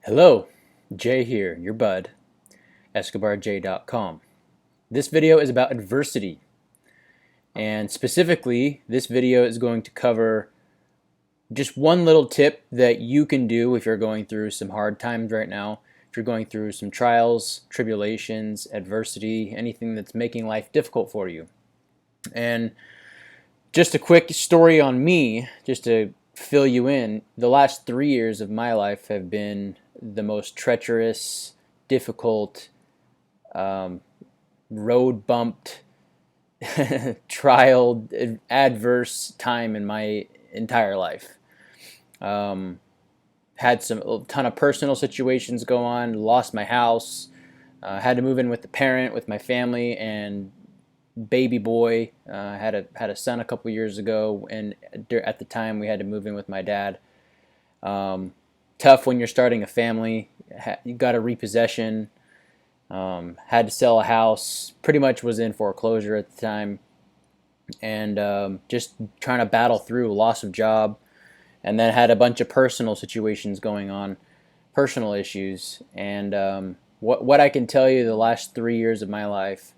Hello, Jay here, your bud, EscobarJ.com. This video is about adversity, and specifically, this video is going to cover just one little tip that you can do if you're going through some hard times right now, if you're going through some trials, tribulations, adversity, anything that's making life difficult for you. And just a quick story on me, just to fill you in, the last 3 years of my life have been the most treacherous, difficult, um, road bumped, trial, adverse time in my entire life. Um, had a ton of personal situations go on, lost my house, had to move in with the parent, with my family, and baby boy. Had a son a couple years ago, and at the time we had to move in with my dad. Tough when you're starting a family. You got a repossession. Had to sell a house. Pretty much was in foreclosure at the time, and just trying to battle through loss of job, and then had a bunch of personal situations going on, personal issues, and what I can tell you the last 3 years of my life.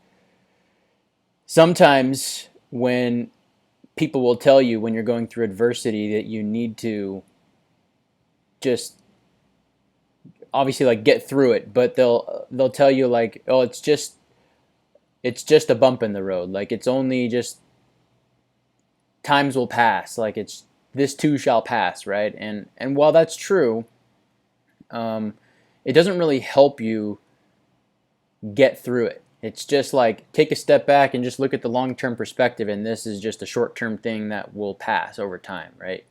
Sometimes when people will tell you when you're going through adversity that you need to just obviously like get through it, but they'll tell you like, oh, it's just a bump in the road, like it's only just times will pass, like it's this too shall pass, right? And while that's true, it doesn't really help you get through it. It's just like take a step back and just look at the long-term perspective, and this is just a short-term thing that will pass over time, right?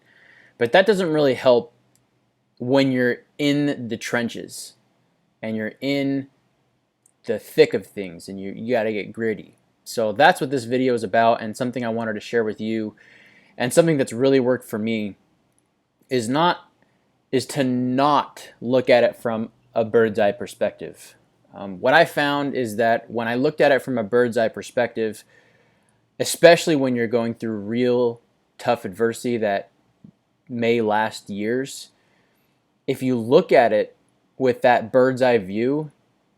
But that doesn't really help when you're in the trenches and you're in the thick of things and you got to get gritty. So that's what this video is about, and something I wanted to share with you, and something that's really worked for me is to not look at it from a bird's eye perspective. What I found is that when I looked at it from a bird's eye perspective, especially when you're going through real tough adversity that may last years, if you look at it with that bird's eye view,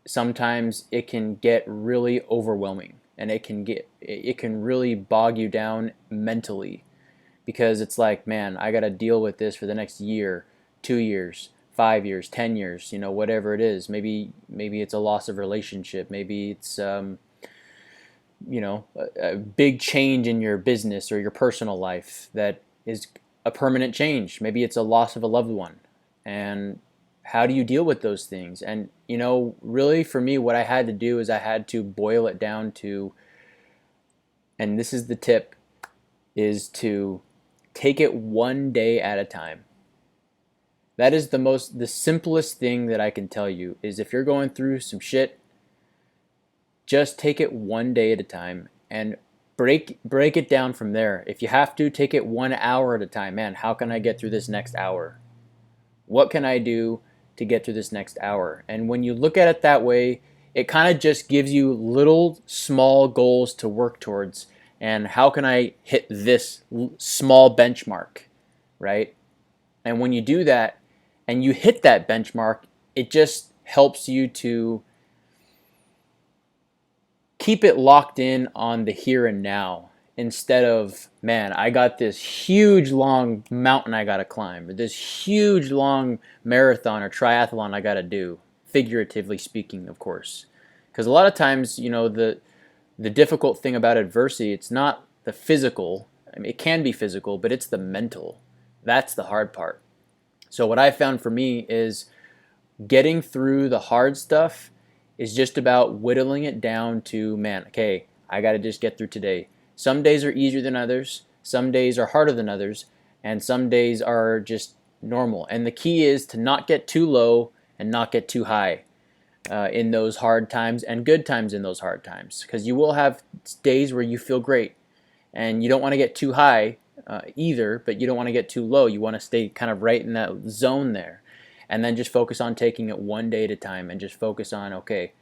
sometimes it can get really overwhelming, and it can really bog you down mentally, because it's like, man, I got to deal with this for the next year, 2 years, 5 years, 10 years, whatever it is. Maybe it's a loss of relationship. Maybe it's a big change in your business or your personal life that is a permanent change. Maybe it's a loss of a loved one. And how do you deal with those things? And really for me, what I had to do is I had to boil it down to, and this is the tip, is to take it one day at a time. That is the simplest thing that I can tell you, is if you're going through some shit, just take it one day at a time and break it down from there. If you have to, take it 1 hour at a time. Man, how can I get through this next hour? What can I do to get through this next hour? And when you look at it that way, it kind of just gives you little small goals to work towards. And how can I hit this small benchmark, right? And when you do that and you hit that benchmark, it just helps you to keep it locked in on the here and now, instead of, man, I got this huge long mountain I got to climb, or this huge long marathon or triathlon I got to do, figuratively speaking, of course. Because a lot of times, the difficult thing about adversity, it's not the physical. I mean, it can be physical, but it's the mental. That's the hard part. So what I found for me is getting through the hard stuff is just about whittling it down to, man, okay, I got to just get through today. Some days are easier than others, some days are harder than others, and some days are just normal. And the key is to not get too low and not get too high in those hard times, and good times in those hard times, because you will have days where you feel great, and you don't want to get too high either, but you don't want to get too low. You want to stay kind of right in that zone there, and then just focus on taking it one day at a time, and just focus on, okay,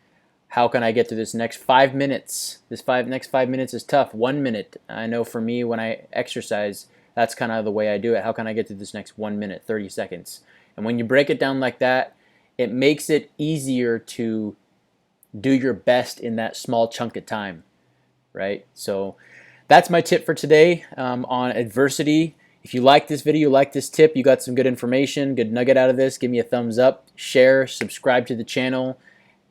how can I get through this next 5 minutes? Next 5 minutes is tough. 1 minute. I know for me, when I exercise, that's kind of the way I do it. How can I get through this next 1 minute, 30 seconds? And when you break it down like that, it makes it easier to do your best in that small chunk of time, right? So that's my tip for today on adversity. If you like this video, like this tip, you got some good information, good nugget out of this, give me a thumbs up, share, subscribe to the channel,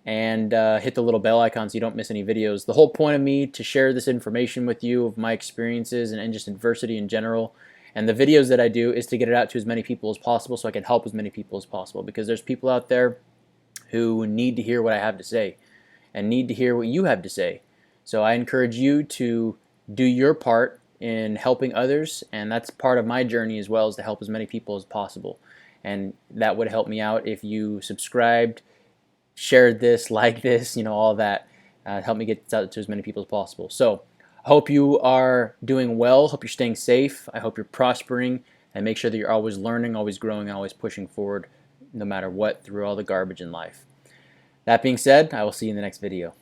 and hit the little bell icon so you don't miss any videos. The whole point of me to share this information with you of my experiences and just adversity in general, and the videos that I do, is to get it out to as many people as possible so I can help as many people as possible, because there's people out there who need to hear what I have to say and need to hear what you have to say. So I encourage you to do your part in helping others, and that's part of my journey as well, is to help as many people as possible. And that would help me out if you subscribed, shared this, like this, all that. Help me get this out to as many people as possible. So I hope you are doing well. Hope you're staying safe. I hope you're prospering, and make sure that you're always learning, always growing, and always pushing forward no matter what, through all the garbage in life. That being said, I will see you in the next video.